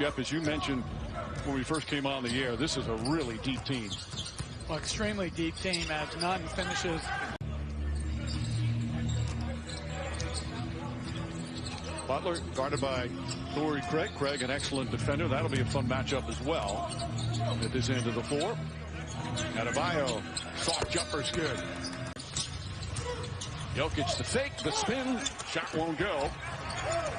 Jeff, as you mentioned when we first came on the air, this is a really deep team. Well, extremely deep team as Nunn finishes. Butler guarded by Torrey Craig. Craig, an excellent defender. That'll be a fun matchup as well. At this end of the floor. Adebayo, soft jumper's good. Jokic the fake, the spin, shot won't go.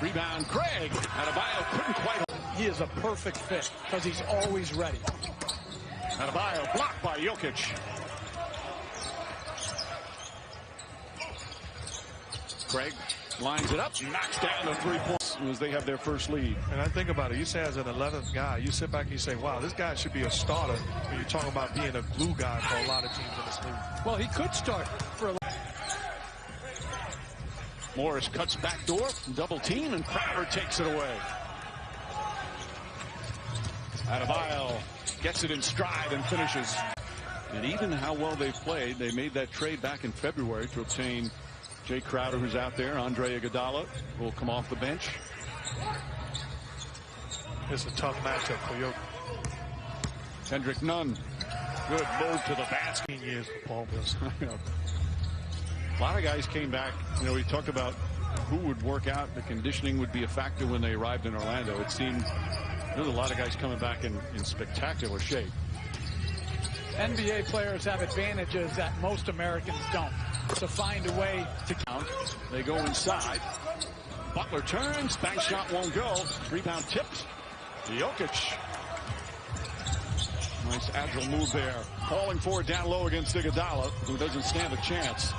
Rebound, Craig. Adebayo couldn't quite. He is a perfect fit because he's always ready. Adebayo blocked by Jokic. Craig lines it up, knocks down the 3 points as they have their first lead. And I think about it, you say as an 11th guy, you sit back and you say, wow, this guy should be a starter when you're talking about being a glue guy for a lot of teams in this league. Well, he could start for a Morris cuts back door, double team, and Crowder takes it away. Adebayo gets it in stride and finishes. And even how well they've played, they made that trade back in February to obtain Jay Crowder, who's out there. Andre Iguodala will come off the bench. It's a tough matchup for Jokic. Kendrick Nunn, good move to the basket. 15 years for Paul Millsap. A lot of guys came back. You know, we talked about who would work out. The conditioning would be a factor when they arrived in Orlando. It seemed there's a lot of guys coming back in spectacular shape. NBA players have advantages that most Americans don't. To find a way to count. They go inside. Butler turns. Bank shot won't go. Rebound tipped to Jokic. Nice agile move there. Falling forward down low against Iguodala, who doesn't stand a chance.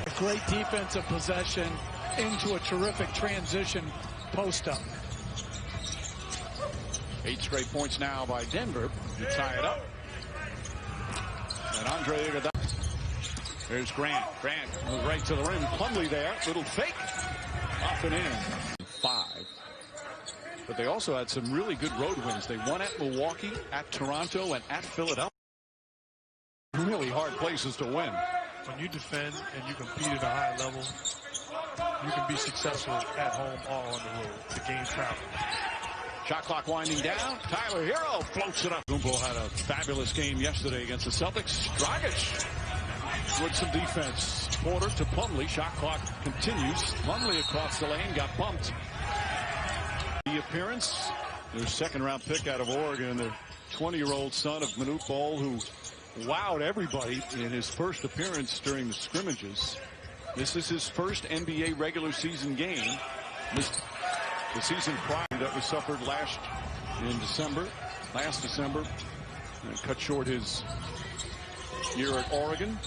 A great defensive possession into a terrific transition post-up. 8 straight points now by Denver to tie it up. And Andre Iguodala. There's Grant. Grant goes right to the rim. Plumlee there. Little fake. Up and in. 5. But they also had some really good road wins. They won at Milwaukee, at Toronto, and at Philadelphia. Really hard places to win. When you defend and you compete at a high level, you can be successful at home or on the road. The game travels. Shot clock winding down. Tyler Hero floats it up. Gumbo had a fabulous game yesterday against the Celtics. Dragic with some defense. Porter to Plumlee. Shot clock continues. Plumlee across the lane. Got bumped. The appearance. Their second-round pick out of Oregon. The 20-year-old son of Manute Bol, who wowed everybody in his first appearance during the scrimmages. This is his first NBA regular season game. The season prior that was suffered last December, and cut short his year at Oregon.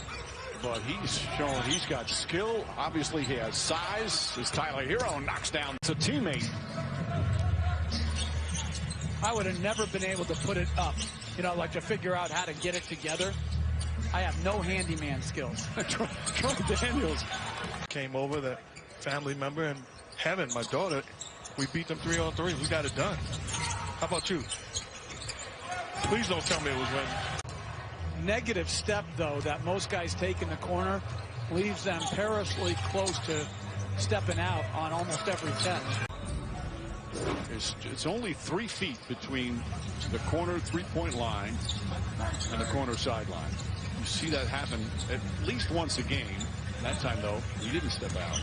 But he's shown he's got skill. Obviously, he has size. As Tyler Hero knocks down a teammate. I would have never been able to put it up. You know, like to figure out how to get it together. I have no handyman skills. Troy Daniels came over, that family member, and Heaven, my daughter, we beat them 3-on-3. We got it done. How about you? Please don't tell me it was when. Negative step, though, that most guys take in the corner leaves them perilously close to stepping out on almost every catch. It's only 3 feet between the corner three-point line and the corner sideline. You see that happen at least once a game. That time, though, he didn't step out.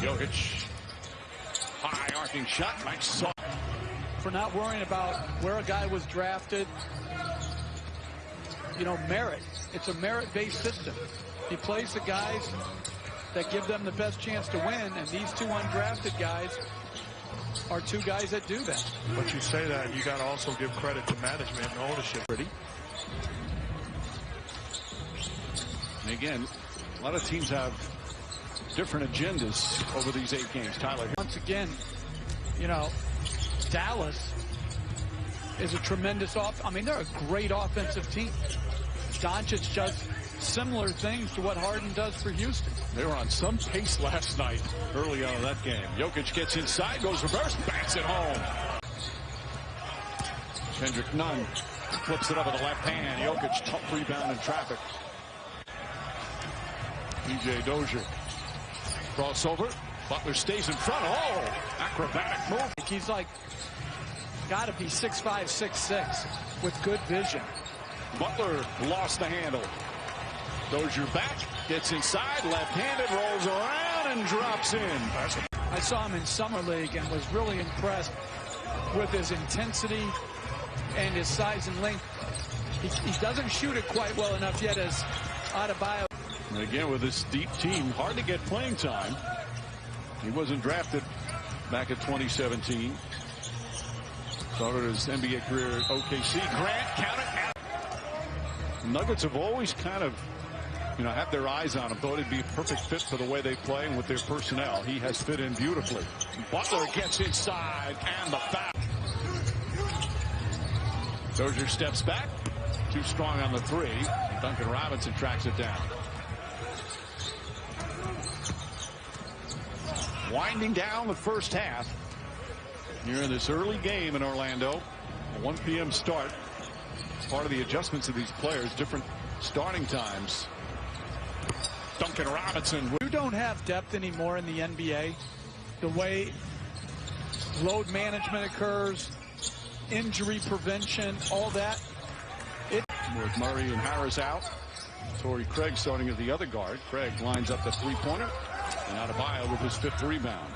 Jokic, high arcing shot, nice soft. For not worrying about where a guy was drafted, you know, merit. It's a merit-based system. He plays the guys that give them the best chance to win, and these 2 undrafted guys are 2 guys that do that. But you say that, you got to also give credit to management and ownership. And again, a lot of teams have different agendas over these 8 games. Tyler. Once again, you know, Dallas is a tremendous I mean, they're a great offensive team. Doncic does similar things to what Harden does for Houston. They were on some pace last night early on in that game. Jokic gets inside, goes reverse, bats it home. Kendrick Nunn flips it up with the left hand. Jokic tough rebound in traffic. PJ Dozier crossover, Butler stays in front. Oh, acrobatic move. He's like, got to be 6'5", 6'6", with good vision. Butler lost the handle. Dozier back, gets inside, left-handed, rolls around, and drops in. I saw him in Summer League and was really impressed with his intensity and his size and length. He doesn't shoot it quite well enough yet as Adebayo. And again, with this deep team, hard to get playing time. He wasn't drafted back in 2017. Started his NBA career at OKC. Grant, count it. Nuggets have always kind of, had their eyes on him. Thought he'd be a perfect fit for the way they play and with their personnel. He has fit in beautifully. Butler gets inside, and the foul. Dozier steps back. Too strong on the three. Duncan Robinson tracks it down. Winding down the first half. Here in this early game in Orlando. A 1 p.m. start. Part of the adjustments of these players. Different starting times. Duncan Robinson. You don't have depth anymore in the NBA. The way load management occurs, injury prevention, all that. With Murray and Harris out. Torrey Craig starting at the other guard. Craig lines up the three-pointer. And Adebayo with his 5th rebound.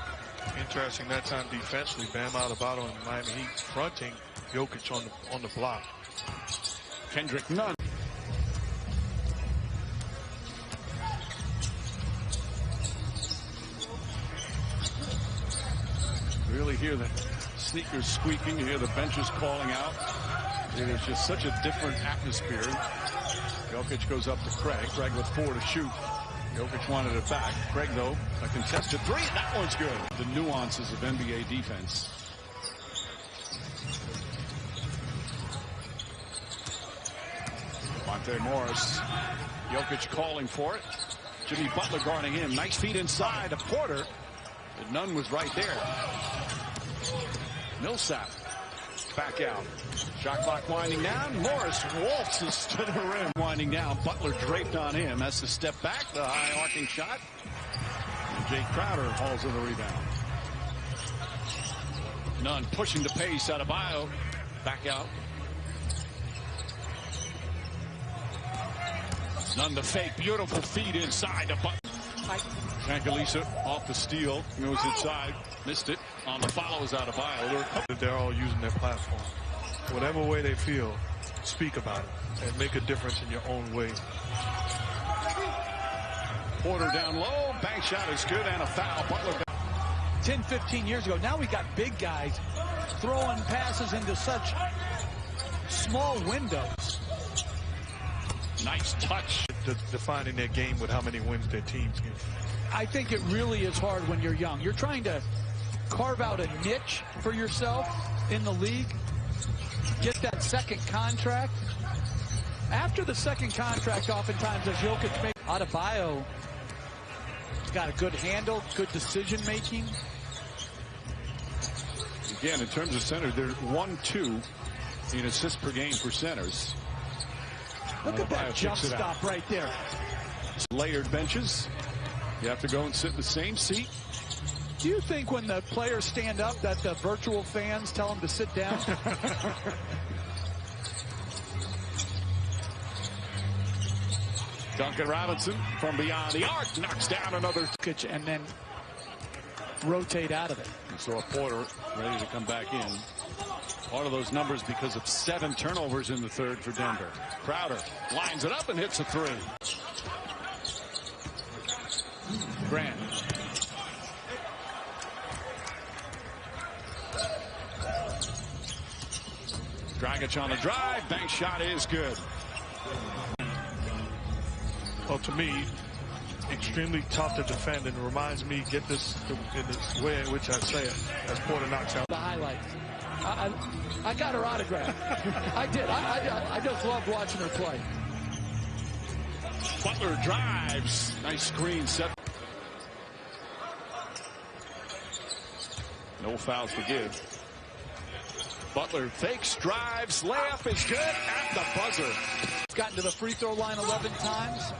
Interesting that time defensively. Bam Adebayo and Miami Heat fronting Jokic on the block. Kendrick Nunn. Really hear the sneakers squeaking. You hear the benches calling out. It is just such a different atmosphere. Jokic goes up to Craig. Craig with 4 to shoot. Jokic wanted it back. Craig, though, a contested three. That one's good. The nuances of NBA defense. Monte Morris. Jokic calling for it. Jimmy Butler guarding him. Nice feed inside to Porter. But Nunn was right there. Millsap back out. Shot clock winding down. Morris waltzes to the rim. Winding down. Butler draped on him. That's the step back. The high arcing shot. And Jay Crowder hauls in the rebound. Nunn pushing the pace. Adebayo back out. Nunn the fake. Beautiful feed inside to Butler. Cangalisa off the steal. Goes inside. Missed it. On the follow is Adebayo. They're all using their platform. Whatever way they feel, speak about it and make a difference in your own way. Porter down low. Bank shot is good and a foul. Butler. 10, 15 years ago. Now we got big guys throwing passes into such small windows. Nice touch. Defining their game with how many wins their teams get. I think it really is hard when you're young. You're trying to carve out a niche for yourself in the league. Get that second contract. After the second contract, oftentimes, as Jokic makes, Adebayo got a good handle, good decision making. Again, in terms of centers, they're 1-2 in assists per game for centers. Look at that jump stop right there. Layered benches. You have to go and sit in the same seat. Do you think when the players stand up that the virtual fans tell them to sit down? Duncan Robinson from beyond the arc knocks down another. And then rotate out of it. And so a Porter ready to come back in. Part of those numbers because of 7 turnovers in the third for Denver. Crowder lines it up and hits a three. Grant. Dragic on the drive. Bank shot is good. Well, to me, extremely tough to defend, and reminds me, get this in this way in which I say it, as Porter knocks out. The highlights. I got her autograph. I did. I just loved watching her play. Butler drives. Nice screen set. No fouls to give. Butler fakes, drives, layup is good at the buzzer. He's gotten to the free throw line 11 times.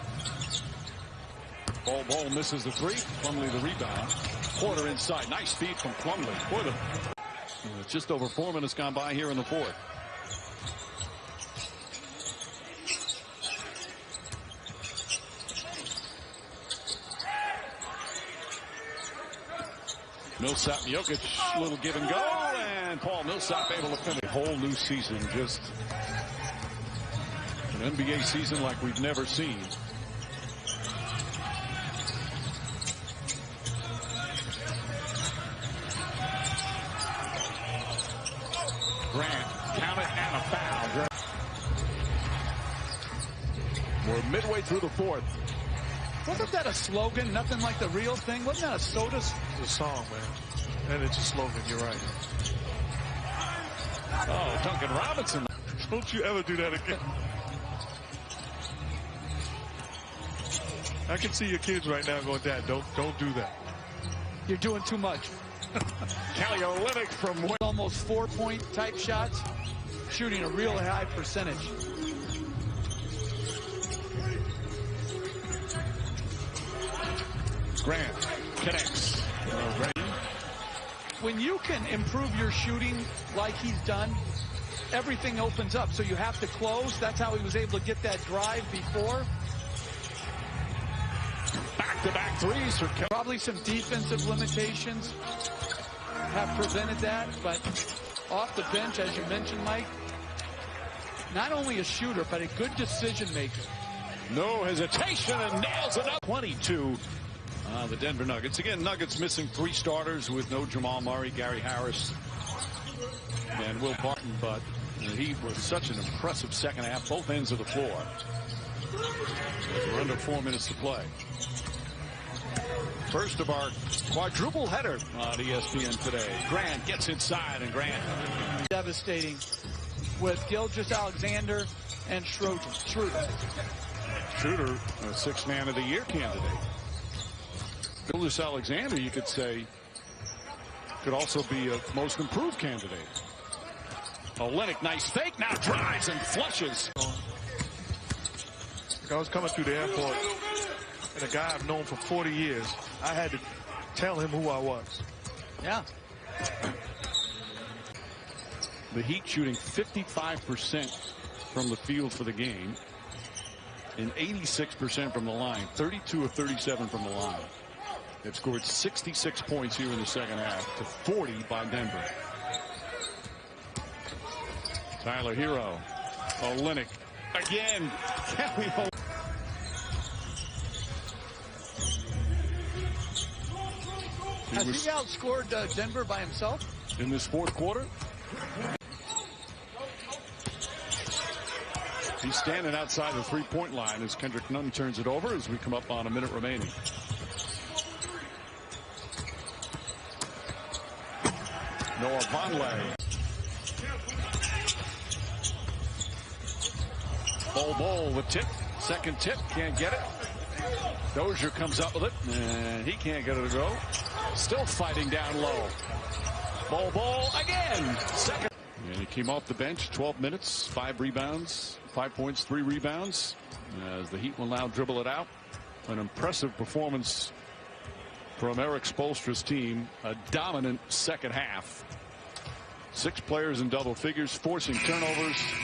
Ball misses the three. Plumlee the rebound. Porter inside. Nice feed from Plumlee. Porter. Just over 4 minutes gone by here in the fourth. Millsap, Jokic, little give and go, and Paul Millsap able to finish a whole new season, just an NBA season like we've never seen. Grant, count it, and a foul. We're midway through the fourth. Wasn't that a slogan? Nothing like the real thing? Wasn't that a soda? It's a song, man. And it's a slogan, you're right. Oh, Duncan Robinson. Don't you ever do that again. I can see your kids right now going, Dad, don't do that. You're doing too much. Kelly Olynyk from almost 4-point type shots, shooting a real high percentage. Grant connects. When you can improve your shooting like he's done, everything opens up. So you have to close. That's how he was able to get that drive before. Back-to-back threes for Kelly. Probably some defensive limitations have prevented that, but off the bench, as you mentioned, Mike, not only a shooter, but a good decision maker. No hesitation and nails it up. 22. The Denver Nuggets. Again, Nuggets missing 3 starters with no Jamal Murray, Gary Harris, and Will Barton, but he was such an impressive second half, both ends of the floor. We're under 4 minutes to play. First of our quadruple header on ESPN today. Grant gets inside, and Grant. Devastating with Gilgeous-Alexander and Schroeder. Schroeder, a 6th man of the year candidate. Gilgeous-Alexander, you could say, could also be a most improved candidate. Olynyk, nice fake, now drives and flushes. I was coming through the airport, and a guy I've known for 40 years, I had to tell him who I was. Yeah. The Heat shooting 55% from the field for the game and 86% from the line, 32 of 37 from the line. They've scored 66 points here in the second half to 40 by Denver. Tyler Hero. Olynyk. Again. Kelly Olynyk. Has he outscored Denver by himself? In this fourth quarter? He's standing outside the three-point line as Kendrick Nunn turns it over as we come up on a minute remaining. Noah Vonleh. Bol the tip. Second tip. Can't get it. Dozier comes up with it. And he can't get it to go. Still fighting down low. Bol again. Second. And he came off the bench. 12 minutes. 5 rebounds. 5 points. 3 rebounds. As the Heat will now dribble it out. An impressive performance from Eric Spoelstra's team. A dominant second half. 6 players in double figures, forcing turnovers.